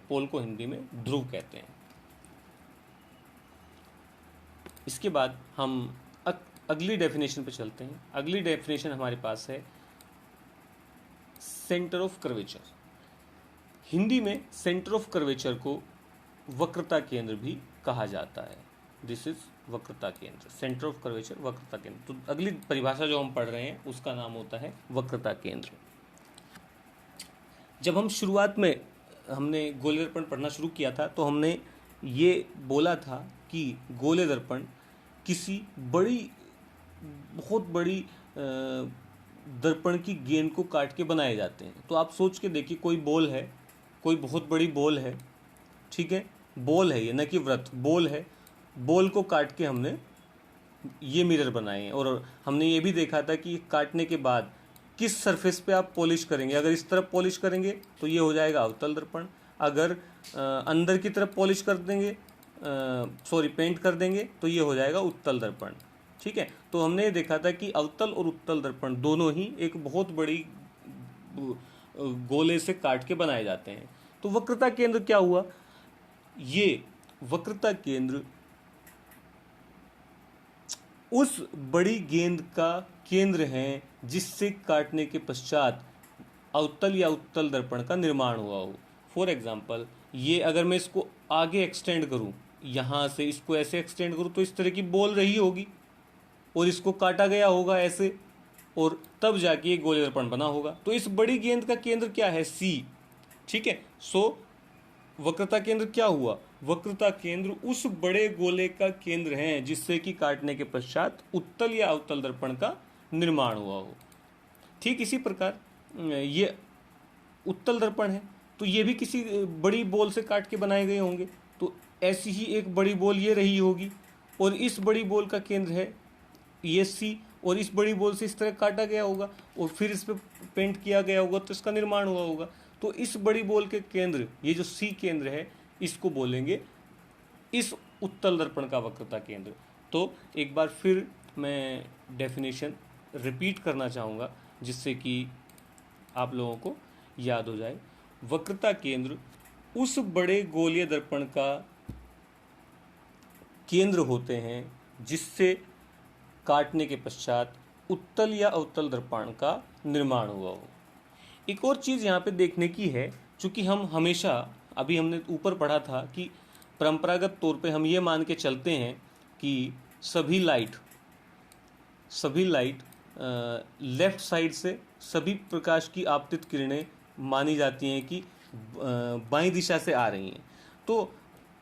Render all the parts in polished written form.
पोल को हिंदी में ध्रुव कहते हैं। इसके बाद हम अगली डेफिनेशन पे चलते हैं। अगली डेफिनेशन हमारे पास है सेंटर ऑफ कर्वेचर। हिंदी में सेंटर ऑफ कर्वेचर को वक्रता केंद्र भी कहा जाता है। दिस इज वक्रता केंद्र, सेंटर ऑफ कर्वेचर वक्रता केंद्र। तो अगली परिभाषा जो हम पढ़ रहे हैं उसका नाम होता है वक्रता केंद्र। जब हम शुरुआत में हमने गोले दर्पण पढ़ना शुरू किया था तो हमने ये बोला था कि गोले दर्पण किसी बहुत बड़ी दर्पण की गेंद को काट के बनाए जाते हैं। तो आप सोच के देखिए, कोई बॉल है, कोई बहुत बड़ी बॉल है, ठीक है, बॉल है ये, न कि वृत्त, बॉल है, बॉल को काट के हमने ये मिरर बनाए हैं। और हमने ये भी देखा था कि काटने के बाद किस सरफेस पे आप पॉलिश करेंगे। अगर इस तरफ पॉलिश करेंगे तो ये हो जाएगा अवतल दर्पण। अगर अंदर की तरफ पॉलिश कर देंगे, पेंट कर देंगे, तो ये हो जाएगा उत्तल दर्पण। ठीक है, तो हमने देखा था कि अवतल और उत्तल दर्पण दोनों ही एक बहुत बड़ी गोले से काट के बनाए जाते हैं। तो वक्रता केंद्र क्या हुआ? ये वक्रता केंद्र उस बड़ी गेंद का केंद्र है जिससे काटने के पश्चात अवतल या उत्तल दर्पण का निर्माण हुआ हो। फॉर एग्जाम्पल, ये अगर मैं इसको आगे एक्सटेंड करूं, यहाँ से इसको ऐसे एक्सटेंड करूं, तो इस तरह की बॉल रही होगी और इसको काटा गया होगा ऐसे, और तब जाके ये गोले दर्पण बना होगा। तो इस बड़ी गेंद का केंद्र क्या है? सी। ठीक है, सो वक्रता केंद्र क्या हुआ? वक्रता केंद्र उस बड़े गोले का केंद्र है जिससे कि काटने के पश्चात उत्तल या अवतल दर्पण का निर्माण हुआ हो। ठीक इसी प्रकार ये उत्तल दर्पण है, तो ये भी किसी बड़ी बॉल से काट के बनाए गए होंगे। तो ऐसी ही एक बड़ी बॉल ये रही होगी और इस बड़ी बॉल का केंद्र है ये सी, और इस बड़ी बॉल से इस तरह काटा गया होगा और फिर इस पर पेंट किया गया होगा तो इसका निर्माण हुआ होगा। तो इस बड़ी बॉल के केंद्र, ये जो सी केंद्र है, इसको बोलेंगे इस उत्तल दर्पण का वक्रता केंद्र। तो एक बार फिर मैं डेफिनेशन रिपीट करना चाहूँगा जिससे कि आप लोगों को याद हो जाए। वक्रता केंद्र उस बड़े गोलीय दर्पण का केंद्र होते हैं जिससे काटने के पश्चात उत्तल या अवतल दर्पण का निर्माण हुआ हो। एक और चीज़ यहाँ पे देखने की है, चूँकि हम हमेशा, अभी हमने ऊपर पढ़ा था कि परंपरागत तौर पे हम ये मान के चलते हैं कि सभी लाइट लेफ्ट साइड से, सभी प्रकाश की आपतित किरणें मानी जाती हैं कि बाईं दिशा से आ रही हैं। तो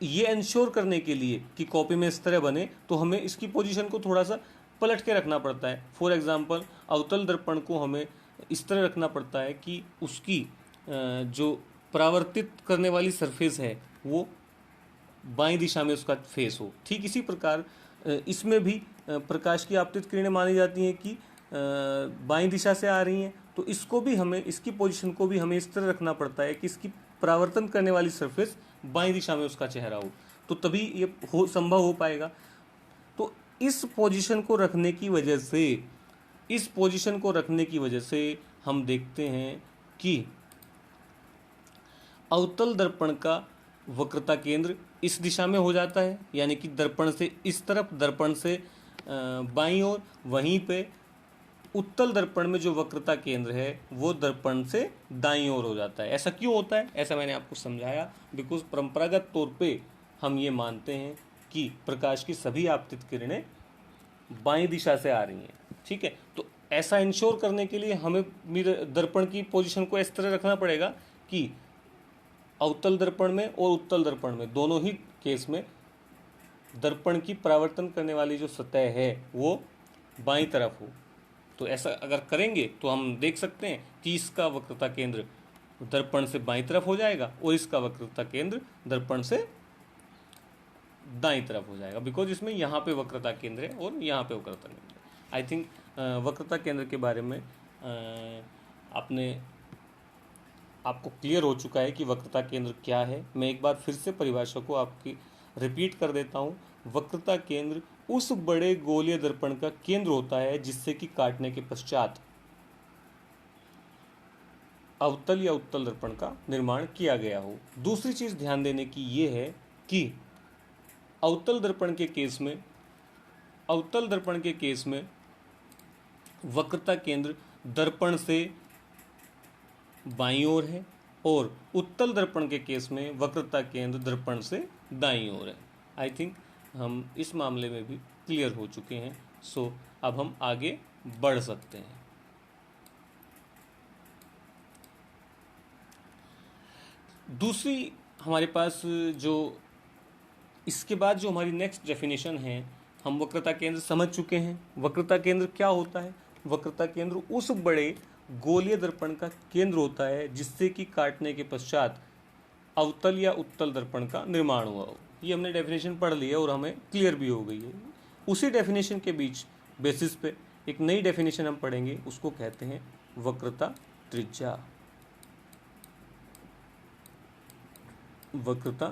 ये इंश्योर करने के लिए कि कॉपी में इस तरह बने, तो हमें इसकी पोजीशन को थोड़ा सा पलट के रखना पड़ता है। फॉर एग्जांपल, अवतल दर्पण को हमें इस तरह रखना पड़ता है कि उसकी जो परावर्तित करने वाली सरफेस है वो बाईं दिशा में उसका फेस हो। ठीक इसी प्रकार इसमें भी प्रकाश की आपतित किरणें मानी जाती हैं कि बाईं दिशा से आ रही हैं, तो इसको भी हमें, इसकी पोजीशन को भी हमें इस तरह रखना पड़ता है कि इसकी परावर्तन करने वाली सरफेस बाईं दिशा में उसका चेहरा हो, तो तभी ये संभव हो पाएगा। तो इस पोजीशन को रखने की वजह से हम देखते हैं कि अवतल दर्पण का वक्रता केंद्र इस दिशा में हो जाता है, यानी कि दर्पण से इस तरफ, दर्पण से बाईं ओर। वहीं पे उत्तल दर्पण में जो वक्रता केंद्र है वो दर्पण से दाईं ओर हो जाता है। ऐसा क्यों होता है? ऐसा मैंने आपको समझाया, बिकॉज परंपरागत तौर पे हम ये मानते हैं कि प्रकाश की सभी आपतित किरणें बाईं दिशा से आ रही हैं। ठीक है, तो ऐसा इंश्योर करने के लिए हमें दर्पण की पोजीशन को इस तरह रखना पड़ेगा कि अवतल दर्पण में और उत्तल दर्पण में, दोनों ही केस में, दर्पण की परावर्तन करने वाली जो सतह है वो बाईं तरफ हो। तो ऐसा अगर करेंगे तो हम देख सकते हैं कि इसका वक्रता केंद्र दर्पण से बाईं तरफ हो जाएगा और इसका वक्रता केंद्र दर्पण से दाईं तरफ हो जाएगा, बिकॉज इसमें यहाँ पे वक्रता केंद्र है और यहाँ पे वक्रता केंद्र है। आई थिंक वक्रता केंद्र के बारे में आपको क्लियर हो चुका है कि वक्रता केंद्र क्या है। मैं एक बार फिर से परिभाषा को आपकी रिपीट कर देता हूँ। वक्रता केंद्र उस बड़े गोलीय दर्पण का केंद्र होता है जिससे कि काटने के पश्चात अवतल या उत्तल दर्पण का निर्माण किया गया हो। दूसरी चीज ध्यान देने की ये है कि अवतल दर्पण के केस में वक्रता केंद्र दर्पण से बाईं ओर है और उत्तल दर्पण के केस में वक्रता केंद्र दर्पण से दाईं ओर है। आई थिंक हम इस मामले में भी क्लियर हो चुके हैं। सो अब हम आगे बढ़ सकते हैं। दूसरी हमारे पास जो इसके बाद जो हमारी नेक्स्ट डेफिनेशन है, हम वक्रता केंद्र समझ चुके हैं। वक्रता केंद्र क्या होता है? वक्रता केंद्र उस बड़े गोलीय दर्पण का केंद्र होता है जिससे कि काटने के पश्चात अवतल या उत्तल दर्पण का निर्माण हुआ हो। ये हमने डेफिनेशन पढ़ ली है और हमें क्लियर भी हो गई है। उसी डेफिनेशन के बीच बेसिस पे एक नई डेफिनेशन हम पढ़ेंगे, उसको कहते हैं वक्रता त्रिज्या। वक्रता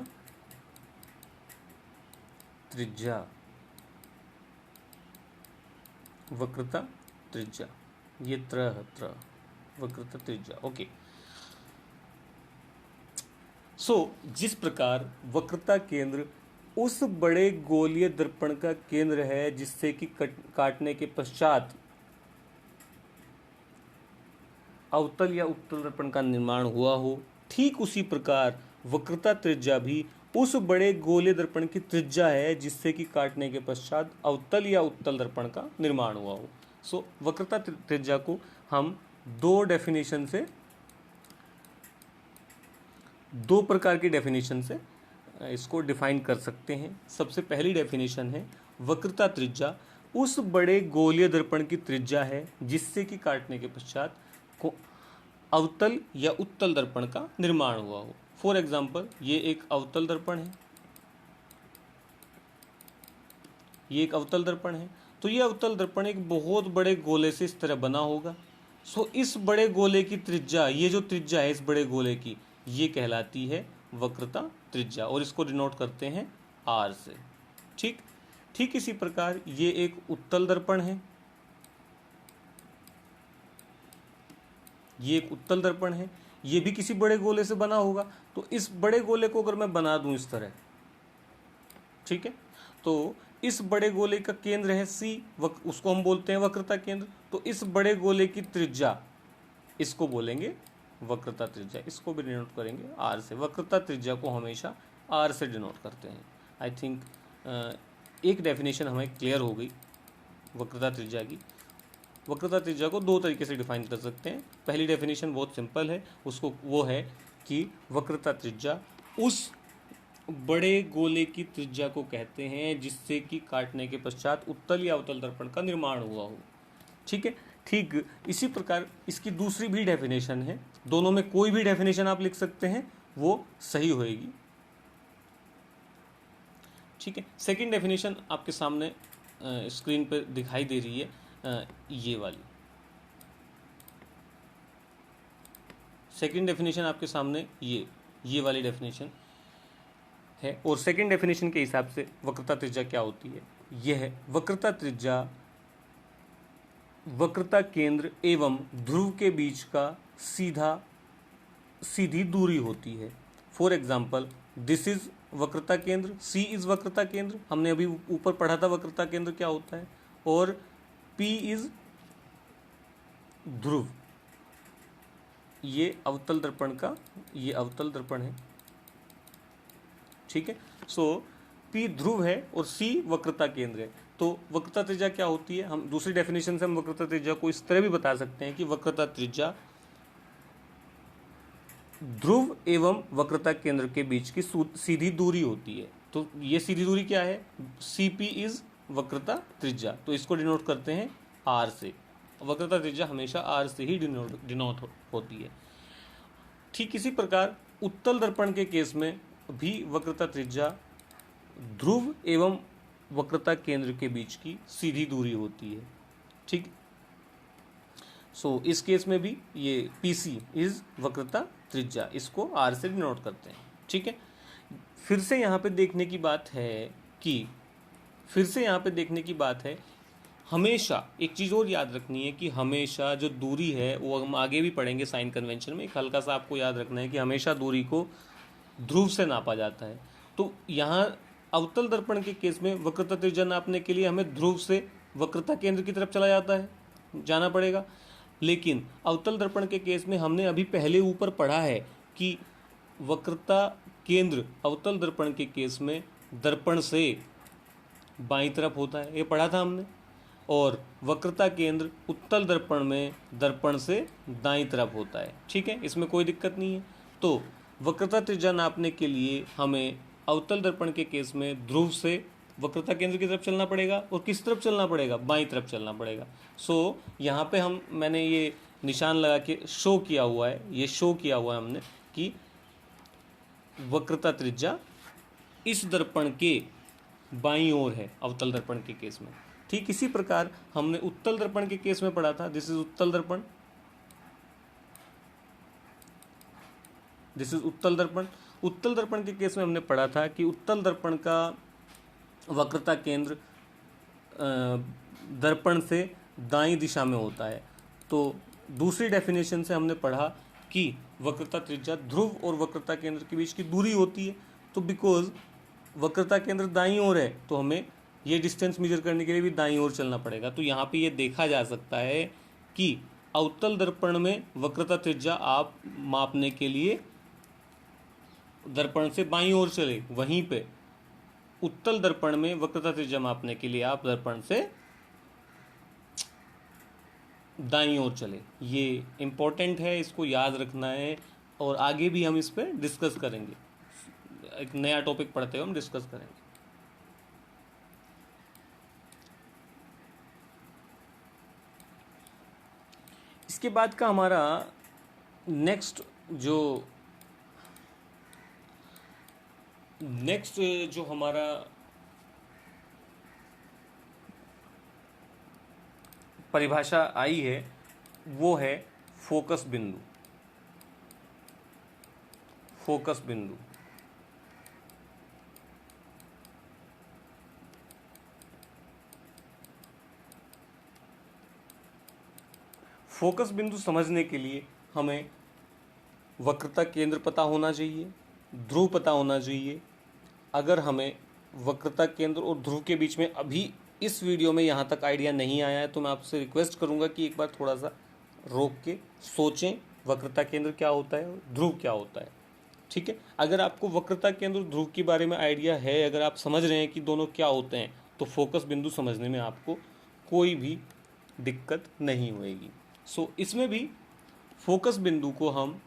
त्रिज्या, वक्रता त्रिज्या, ये त्र वक्रता त्रिज्या। ओके। सो जिस प्रकार वक्रता केंद्र उस बड़े गोलीय दर्पण का केंद्र है जिससे कि काटने के पश्चात अवतल या उत्तल दर्पण का निर्माण हुआ हो, ठीक उसी प्रकार वक्रता त्रिज्या भी उस बड़े गोलीय दर्पण की त्रिज्या है जिससे कि काटने के पश्चात अवतल या उत्तल दर्पण का निर्माण हुआ हो। सो वक्रता त्रिज्या को हम दो प्रकार की डेफिनेशन से इसको डिफाइन कर सकते हैं। सबसे पहली डेफिनेशन है वक्रता त्रिज्या उस बड़े गोलीय दर्पण की त्रिज्या है जिससे कि काटने के पश्चात अवतल या उत्तल दर्पण का निर्माण हुआ हो। फॉर एग्जाम्पल, ये एक अवतल दर्पण है, ये एक अवतल दर्पण है। तो ये अवतल दर्पण एक बहुत बड़े गोले से इस तरह बना होगा। सो इस बड़े गोले की त्रिज्या, ये जो त्रिज्या है इस बड़े गोले की, ये कहलाती है वक्रता त्रिज्या और इसको डिनोट करते हैं आर से। ठीक इसी प्रकार ये एक उत्तल दर्पण है, ये एक उत्तल दर्पण है, ये भी किसी बड़े गोले से बना होगा। तो इस बड़े गोले को अगर मैं बना दूं इस तरह, ठीक है, तो इस बड़े गोले का केंद्र है C, उसको हम बोलते हैं वक्रता केंद्र। तो इस बड़े गोले की त्रिज्या, इसको बोलेंगे वक्रता त्रिज्या, इसको भी डिनोट करेंगे R से। वक्रता त्रिज्या को हमेशा R से डिनोट करते हैं। आई थिंक एक डेफिनेशन हमें क्लियर हो गई वक्रता त्रिज्या की। वक्रता त्रिज्या को दो तरीके से डिफाइन कर सकते हैं। पहली डेफिनेशन बहुत सिंपल है, वो है कि वक्रता त्रिज्या उस बड़े गोले की त्रिज्या को कहते हैं जिससे कि काटने के पश्चात उत्तल या अवतल दर्पण का निर्माण हुआ हो। ठीक है, ठीक इसी प्रकार इसकी दूसरी भी डेफिनेशन है। दोनों में कोई भी डेफिनेशन आप लिख सकते हैं, वो सही होएगी। ठीक है, सेकंड डेफिनेशन आपके सामने स्क्रीन पर दिखाई दे रही है, ये वाली सेकंड डेफिनेशन आपके सामने ये वाली डेफिनेशन है। और सेकंड डेफिनेशन के हिसाब से वक्रता त्रिज्या क्या होती है? यह है वक्रता त्रिज्या वक्रता केंद्र एवं ध्रुव के बीच का सीधी दूरी होती है। फॉर एग्जाम्पल, दिस इज वक्रता केंद्र, C इज वक्रता केंद्र, हमने अभी ऊपर पढ़ा था वक्रता केंद्र क्या होता है, और P इज ध्रुव, ये अवतल दर्पण का, ये अवतल दर्पण है। ठीक है, सो P ध्रुव है और C वक्रता केंद्र है। तो वक्रता त्रिज्या क्या होती है? हम दूसरी डेफिनेशन से हम वक्रता त्रिज्या को इस तरह भी बता सकते हैं कि वक्रता त्रिज्या ध्रुव एवं वक्रता केंद्र के बीच की सीधी दूरी होती है। तो ये सीधी दूरी क्या है? CP इज वक्रता त्रिज्या, तो इसको डिनोट करते हैं R से। वक्रता त्रिज्या हमेशा R से ही डिनोट होती है। ठीक इसी प्रकार उत्तल दर्पण के केस में भी वक्रता त्रिज्या ध्रुव एवं वक्रता केंद्र के बीच की सीधी दूरी होती है। ठीक, सो इस केस में भी ये PC इज वक्रता त्रिज्या, इसको R से डिनोट करते हैं। ठीक है, फिर से यहाँ पे देखने की बात है हमेशा एक चीज़ और याद रखनी है कि हमेशा जो दूरी है वो हम आगे भी पढ़ेंगे साइन कन्वेंशन में, एक हल्का सा आपको याद रखना है कि हमेशा दूरी को ध्रुव से नापा जाता है। तो यहाँ अवतल दर्पण के केस में वक्रता त्रिज्या नापने के लिए हमें ध्रुव से वक्रता केंद्र की तरफ जाना पड़ेगा। लेकिन अवतल दर्पण के केस में हमने अभी पहले ऊपर पढ़ा है कि वक्रता केंद्र अवतल दर्पण के केस में दर्पण से बाईं तरफ होता है, ये पढ़ा था हमने। और वक्रता केंद्र उत्तल दर्पण में दर्पण से दाईं तरफ होता है। ठीक है, इसमें कोई दिक्कत नहीं है। तो वक्रता त्रिज्या नापने के लिए हमें अवतल दर्पण के केस में ध्रुव से वक्रता केंद्र की तरफ चलना पड़ेगा। और किस तरफ चलना पड़ेगा? बाईं तरफ चलना पड़ेगा। सो यहाँ पे मैंने ये निशान लगा के शो किया हुआ है, ये शो किया हुआ है हमने कि वक्रता त्रिज्या इस दर्पण के बाईं ओर है अवतल दर्पण के केस में। ठीक इसी प्रकार हमने उत्तल दर्पण के केस में पढ़ा था, दिस इज उत्तल दर्पण, दिस इज उत्तल दर्पण। उत्तल दर्पण के केस में हमने पढ़ा था कि उत्तल दर्पण का वक्रता केंद्र दर्पण से दाईं दिशा में होता है। तो दूसरी डेफिनेशन से हमने पढ़ा कि वक्रता त्रिज्या ध्रुव और वक्रता केंद्र के बीच की दूरी होती है। तो बिकॉज वक्रता केंद्र दाईं ओर है तो हमें ये डिस्टेंस मेजर करने के लिए भी दाईं ओर चलना पड़ेगा। तो यहाँ पे ये देखा जा सकता है कि अवतल दर्पण में वक्रता त्रिज्या आप मापने के लिए दर्पण से बाईं ओर चले, वहीं पे उत्तल दर्पण में वक्रता त्रिज्या मापने के लिए आप दर्पण से दाईं ओर चले। ये इम्पोर्टेंट है, इसको याद रखना है और आगे भी हम इस पर डिस्कस करेंगे। एक नया टॉपिक पढ़ते हुए हम डिस्कस करेंगे। इसके बाद का हमारा नेक्स्ट जो हमारा परिभाषा आई है वो है फोकस बिंदु। फोकस बिंदु फोकस बिंदु समझने के लिए हमें वक्रता केंद्र पता होना चाहिए, ध्रुव पता होना चाहिए। अगर हमें वक्रता केंद्र और ध्रुव के बीच में अभी इस वीडियो में यहाँ तक आइडिया नहीं आया है तो मैं आपसे रिक्वेस्ट करूँगा कि एक बार थोड़ा सा रोक के सोचें वक्रता केंद्र क्या होता है और ध्रुव क्या होता है। ठीक है, अगर आपको वक्रता केंद्र और ध्रुव के बारे में आइडिया है, अगर आप समझ रहे हैं कि दोनों क्या होते हैं, तो फोकस बिंदु समझने में आपको कोई भी दिक्कत नहीं होएगी। सो इसमें भी फोकस बिंदु को हम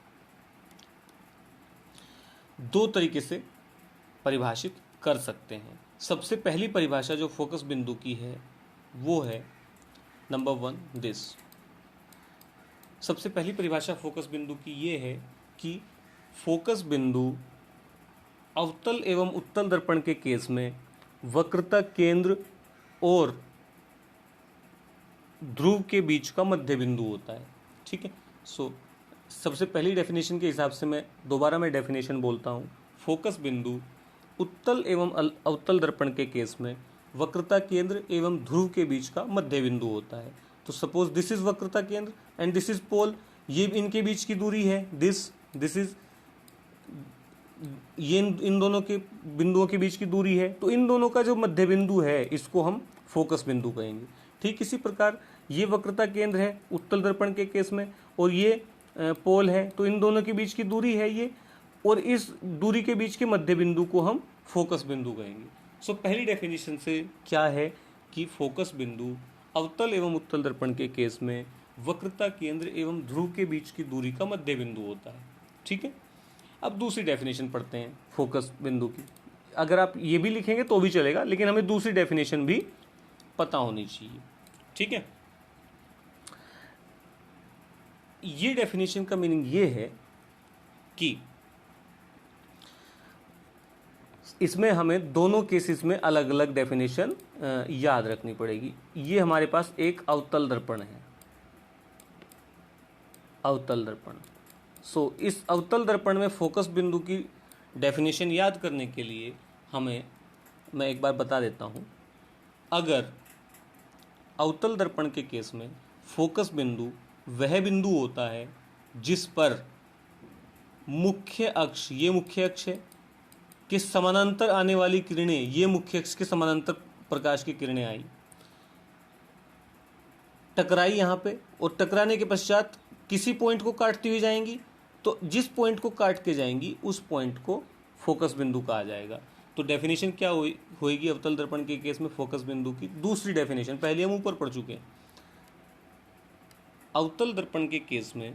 दो तरीके से परिभाषित कर सकते हैं। सबसे पहली परिभाषा जो फोकस बिंदु की है वो है नंबर 1 दिस। सबसे पहली परिभाषा फोकस बिंदु की ये है कि फोकस बिंदु अवतल एवं उत्तल दर्पण के केस में वक्रता केंद्र और ध्रुव के बीच का मध्य बिंदु होता है। ठीक है, सो सबसे पहली डेफिनेशन के हिसाब से मैं डेफिनेशन बोलता हूँ। फोकस बिंदु उत्तल एवं अवतल दर्पण के केस में वक्रता केंद्र एवं ध्रुव के बीच का मध्य बिंदु होता है। तो सपोज दिस इज वक्रता केंद्र एंड दिस इज पोल, ये इनके बीच की दूरी है दिस इज, ये इन दोनों के बिंदुओं के बीच की दूरी है। तो इन दोनों का जो मध्य बिंदु है इसको हम फोकस बिंदु कहेंगे। ठीक इसी प्रकार ये वक्रता केंद्र है उत्तल दर्पण के केस में और ये पोल है, तो इन दोनों के बीच की दूरी है ये, और इस दूरी के बीच के मध्य बिंदु को हम फोकस बिंदु कहेंगे। सो पहली डेफिनेशन से क्या है कि फोकस बिंदु अवतल एवं उत्तल दर्पण के केस में वक्रता केंद्र एवं ध्रुव के बीच की दूरी का मध्य बिंदु होता है। ठीक है, अब दूसरी डेफिनेशन पढ़ते हैं फोकस बिंदु की। अगर आप ये भी लिखेंगे तो भी चलेगा, लेकिन हमें दूसरी डेफिनेशन भी पता होनी चाहिए। ठीक है, ये डेफिनेशन का मीनिंग ये है कि इसमें हमें दोनों केसेस में अलग अलग डेफिनेशन याद रखनी पड़ेगी। ये हमारे पास एक अवतल दर्पण है, अवतल दर्पण। सो इस अवतल दर्पण में फोकस बिंदु की डेफिनेशन याद करने के लिए मैं एक बार बता देता हूँ। अगर अवतल दर्पण के केस में फोकस बिंदु वह बिंदु होता है जिस पर मुख्य अक्ष, ये मुख्य अक्ष है, के समानांतर आने वाली किरणें, ये मुख्य अक्ष के समानांतर प्रकाश की किरणें आई, टकराई यहाँ पे, और टकराने के पश्चात किसी पॉइंट को काटती हुई जाएंगी, तो जिस पॉइंट को काट के जाएंगी उस पॉइंट को फोकस बिंदु कहा जाएगा। तो डेफिनेशन क्या होएगी अवतल दर्पण के केस में फोकस बिंदु की? दूसरी डेफिनेशन, पहले हम ऊपर पढ़ चुके हैं। अवतल दर्पण के केस में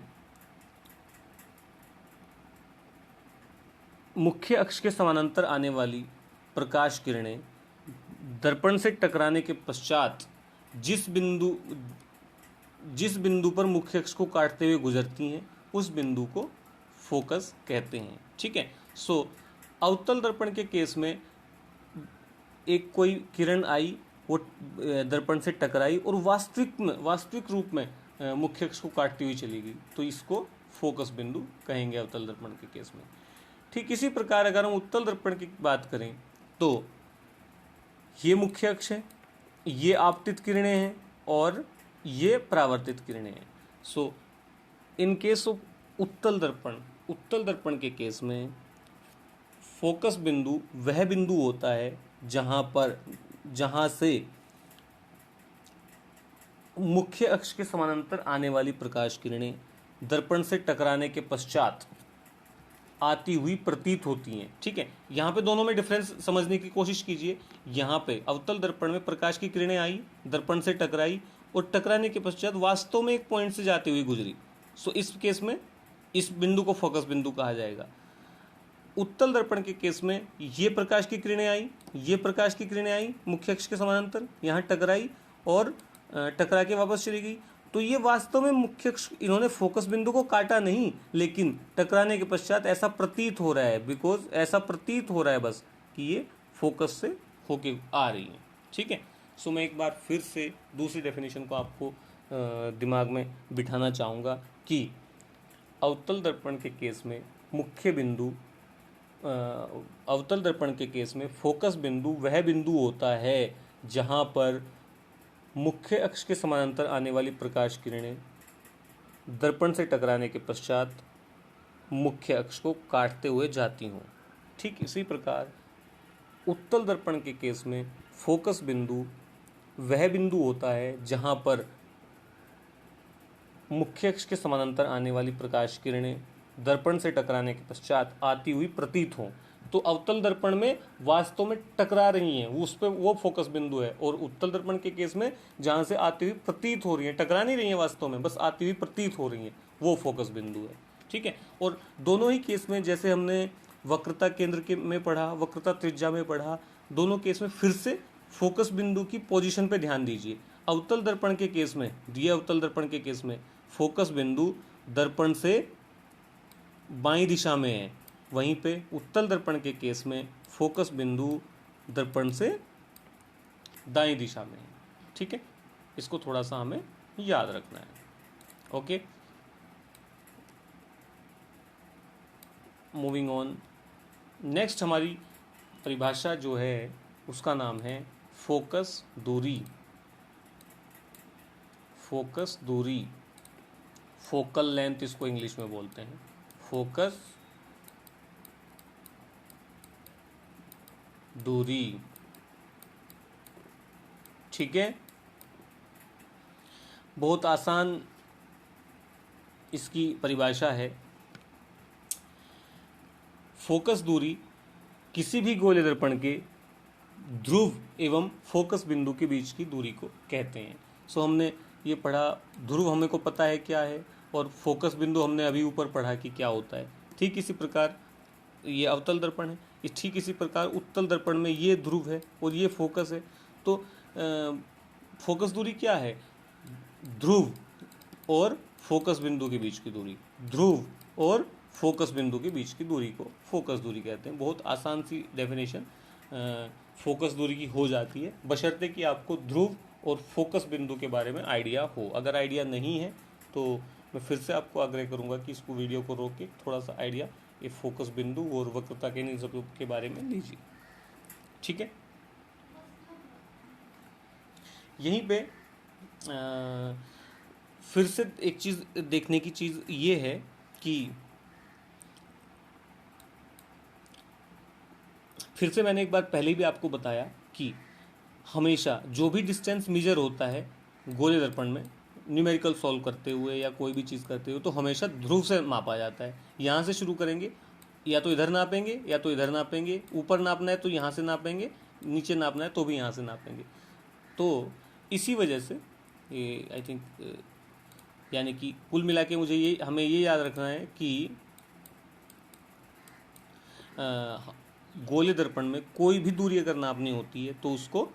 मुख्य अक्ष के समानांतर आने वाली प्रकाश किरणें दर्पण से टकराने के पश्चात जिस बिंदु पर मुख्य अक्ष को काटते हुए गुजरती हैं उस बिंदु को फोकस कहते हैं। ठीक है। सो अवतल दर्पण के केस में एक कोई किरण आई, वो दर्पण से टकराई और वास्तविक रूप में मुख्य अक्ष को काटती हुई चली गई, तो इसको फोकस बिंदु कहेंगे अवतल दर्पण के केस में। ठीक इसी प्रकार अगर हम उत्तल दर्पण की बात करें तो ये मुख्य अक्ष है, ये आपतित किरणें हैं और ये परावर्तित किरणें हैं। सो इन केस ऑफ उत्तल दर्पण के केस में फोकस बिंदु वह बिंदु होता है जहां से मुख्य अक्ष के समानांतर आने वाली प्रकाश किरणें दर्पण से टकराने के पश्चात आती हुई प्रतीत होती हैं। ठीक है, यहाँ पे दोनों में डिफरेंस समझने की कोशिश कीजिए। यहाँ पे अवतल दर्पण में प्रकाश की किरणें आई, दर्पण से टकराई और टकराने के पश्चात वास्तव में एक पॉइंट से जाती हुई गुजरी। सो इस केस में इस बिंदु को फोकस बिंदु कहा जाएगा। उत्तल दर्पण के केस में ये प्रकाश की किरणें आई, मुख्य अक्ष के समानांतर, यहाँ टकराई और टकरा के वापस चली गई, तो ये वास्तव में मुख्य अक्ष, इन्होंने फोकस बिंदु को काटा नहीं, लेकिन टकराने के पश्चात ऐसा प्रतीत हो रहा है, ऐसा प्रतीत हो रहा है बस कि ये फोकस से होके आ रही है। ठीक है। सो मैं एक बार फिर से दूसरी डेफिनेशन को आपको दिमाग में बिठाना चाहूँगा कि अवतल दर्पण के केस में अवतल दर्पण के केस में फोकस बिंदु वह बिंदु होता है जहाँ पर मुख्य अक्ष के समानांतर आने वाली प्रकाश किरणें दर्पण से टकराने के पश्चात मुख्य अक्ष को काटते हुए जाती हों। ठीक इसी प्रकार उत्तल दर्पण के केस में फोकस बिंदु वह बिंदु होता है जहाँ पर मुख्य अक्ष के समानांतर आने वाली प्रकाश किरणें दर्पण से टकराने के पश्चात आती हुई प्रतीत हों। तो अवतल दर्पण में वास्तव में टकरा रही हैं, उस पर वो फोकस बिंदु है, और उत्तल दर्पण के केस में जहाँ से आती हुई प्रतीत हो रही है, टकरा नहीं रही है वास्तव में, बस आती हुई प्रतीत हो रही है, वो फोकस बिंदु है। ठीक है। और दोनों ही केस में जैसे हमने वक्रता केंद्र के में पढ़ा, वक्रता त्रिज्या में पढ़ा, दोनों केस में फिर से फोकस बिंदु की पोजीशन पे ध्यान दीजिए। अवतल दर्पण के केस में, दिए अवतल दर्पण के केस में फोकस बिंदु दर्पण से बाईं दिशा में है, वहीं पे उत्तल दर्पण के केस में फोकस बिंदु दर्पण से दाईं दिशा में है। ठीक है, इसको थोड़ा सा हमें याद रखना है। Okay, moving on. नेक्स्ट हमारी परिभाषा जो है उसका नाम है फोकस दूरी। फोकस दूरी, फोकल लेंथ इसको इंग्लिश में बोलते हैं। फोकस दूरी। ठीक है, बहुत आसान इसकी परिभाषा है। फोकस दूरी किसी भी गोले दर्पण के ध्रुव एवं फोकस बिंदु के बीच की दूरी को कहते हैं। सो हमने ये पढ़ा, ध्रुव हमें को पता है क्या है, और फोकस बिंदु हमने अभी ऊपर पढ़ा कि क्या होता है। ठीक इसी प्रकार ये अवतल दर्पण है, ठीक इसी प्रकार उत्तल दर्पण में ये ध्रुव है और ये फोकस है। तो फोकस दूरी क्या है? ध्रुव और फोकस बिंदु के बीच की दूरी, ध्रुव और फोकस बिंदु के बीच की दूरी को फोकस दूरी कहते हैं। बहुत आसान सी डेफिनेशन फोकस दूरी की हो जाती है, बशर्ते कि आपको ध्रुव और फोकस बिंदु के बारे में आइडिया हो। अगर आइडिया नहीं है तो मैं फिर से आपको आग्रह करूंगा कि इसको वीडियो को रोक के थोड़ा सा आइडिया ये फोकस बिंदु और वक्रता के नियम के बारे में लीजिए। ठीक है, यहीं पे फिर से एक चीज़ देखने की चीज़ ये है कि फिर से मैंने एक बार पहले भी आपको बताया कि हमेशा जो भी डिस्टेंस मेजर होता है गोले दर्पण में न्यूमेरिकल सॉल्व करते हुए या कोई भी चीज़ करते हुए, तो हमेशा ध्रुव से मापा जाता है। यहाँ से शुरू करेंगे, या तो इधर नापेंगे या तो इधर नापेंगे, ऊपर नापना है तो यहाँ से नापेंगे, नीचे नापना है तो भी यहाँ से नापेंगे। तो इसी वजह से ये आई थिंक यानी कि कुल मिला के मुझे हमें ये याद रखना है कि गोले दर्पण में कोई भी दूरी अगर नापनी होती है तो उसको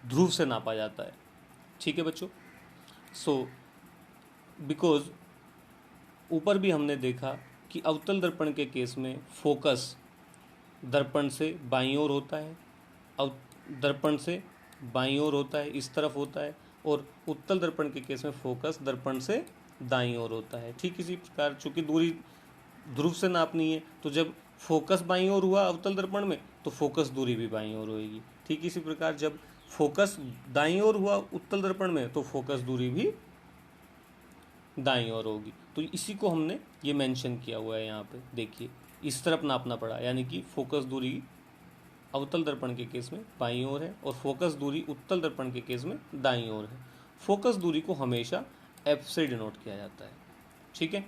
ध्रुव से नापा जाता है। ठीक है बच्चों। सो बिकॉज ऊपर भी हमने देखा कि अवतल दर्पण के केस में फोकस दर्पण से बाईं ओर होता है, दर्पण से बाईं ओर होता है, इस तरफ होता है, और उत्तल दर्पण के केस में फोकस दर्पण से दाईं ओर होता है। ठीक इसी प्रकार चूंकि दूरी ध्रुव से नापनी है तो जब फोकस बाईं ओर हुआ अवतल दर्पण में तो फोकस दूरी भी बाईं ओर होगी। ठीक इसी प्रकार जब फोकस दाईं ओर हुआ उत्तल दर्पण में तो फोकस दूरी भी दाईं ओर होगी। तो इसी को हमने ये मेंशन किया हुआ है यहाँ पे, देखिए इस तरफ नापना पड़ा, यानी कि फोकस दूरी अवतल दर्पण के केस में बाईं ओर है और फोकस दूरी उत्तल दर्पण के केस में दाईं ओर है। फोकस दूरी को हमेशा एफ से डिनोट किया जाता है। ठीक है।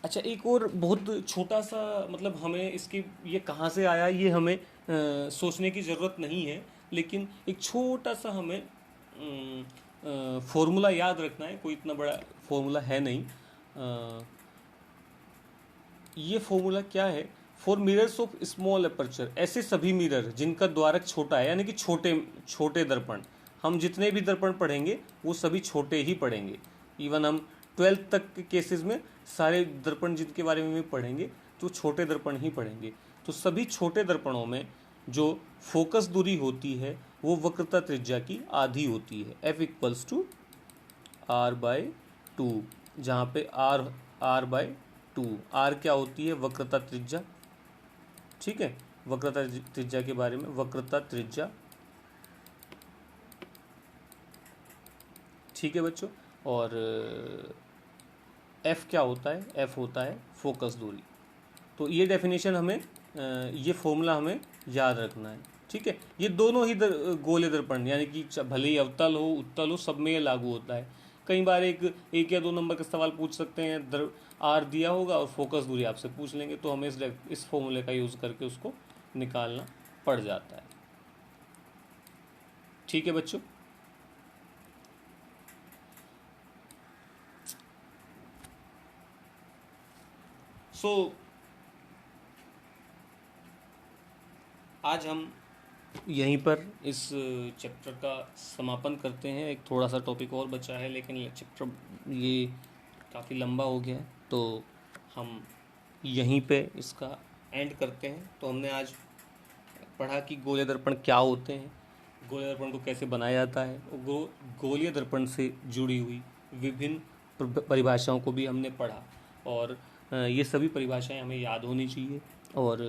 अच्छा, एक और बहुत छोटा सा, मतलब हमें इसकी ये कहाँ से आया ये हमें सोचने की ज़रूरत नहीं है, लेकिन एक छोटा सा हमें फॉर्मूला याद रखना है। कोई इतना बड़ा फॉर्मूला है नहीं। ये फॉर्मूला क्या है? For mirrors of small aperture, ऐसे सभी मिरर जिनका द्वारक छोटा है, यानी कि छोटे दर्पण, हम जितने भी दर्पण पढ़ेंगे वो सभी छोटे ही पढ़ेंगे। इवन हम 12th तक के केसेस में सारे दर्पण जिनके बारे में भी पढ़ेंगे तो छोटे दर्पण ही पढ़ेंगे। तो सभी छोटे दर्पणों में जो फोकस दूरी होती है वो वक्रता त्रिज्या की आधी होती है, F इक्वल्स टू R/2, जहाँ पे R/2, R क्या होती है? वक्रता त्रिज्या। ठीक है, वक्रता त्रिज्या के बारे में, वक्रता त्रिज्या। ठीक है बच्चों। और F क्या होता है? F होता है फोकस दूरी। तो ये डेफिनेशन हमें, ये फॉर्मूला हमें याद रखना है। ठीक है। ये दोनों ही गोले दर्पण, यानी कि भले ही अवतल हो उत्तल हो, सब में ये लागू होता है। कई बार एक या दो नंबर का सवाल पूछ सकते हैं, आर दिया होगा और फोकस दूरी आपसे पूछ लेंगे, तो हमें इस फॉर्मूले का यूज़ करके उसको निकालना पड़ जाता है। ठीक है बच्चों। आज हम यहीं पर इस चैप्टर का समापन करते हैं। एक थोड़ा सा टॉपिक और बचा है, लेकिन चैप्टर ये काफ़ी लंबा हो गया है, तो हम यहीं पे इसका एंड करते हैं। तो हमने आज पढ़ा कि गोलीय दर्पण क्या होते हैं, गोलीय दर्पण को कैसे बनाया जाता है, गोलीय दर्पण से जुड़ी हुई विभिन्न परिभाषाओं को भी हमने पढ़ा, और ये सभी परिभाषाएं हमें याद होनी चाहिए। और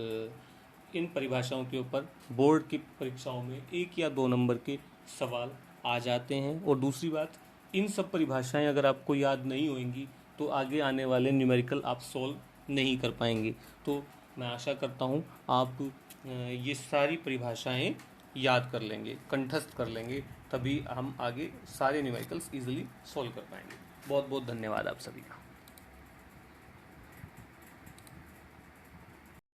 इन परिभाषाओं के ऊपर बोर्ड की परीक्षाओं में 1 या 2 नंबर के सवाल आ जाते हैं। और दूसरी बात, इन सब परिभाषाएं अगर आपको याद नहीं होंगी तो आगे आने वाले न्यूमेरिकल आप सॉल्व नहीं कर पाएंगे। तो मैं आशा करता हूँ आप ये सारी परिभाषाएं याद कर लेंगे, कंठस्थ कर लेंगे, तभी हम आगे सारे न्यूमेरिकल्स ईजिली सॉल्व कर पाएंगे। बहुत बहुत धन्यवाद आप सभी का।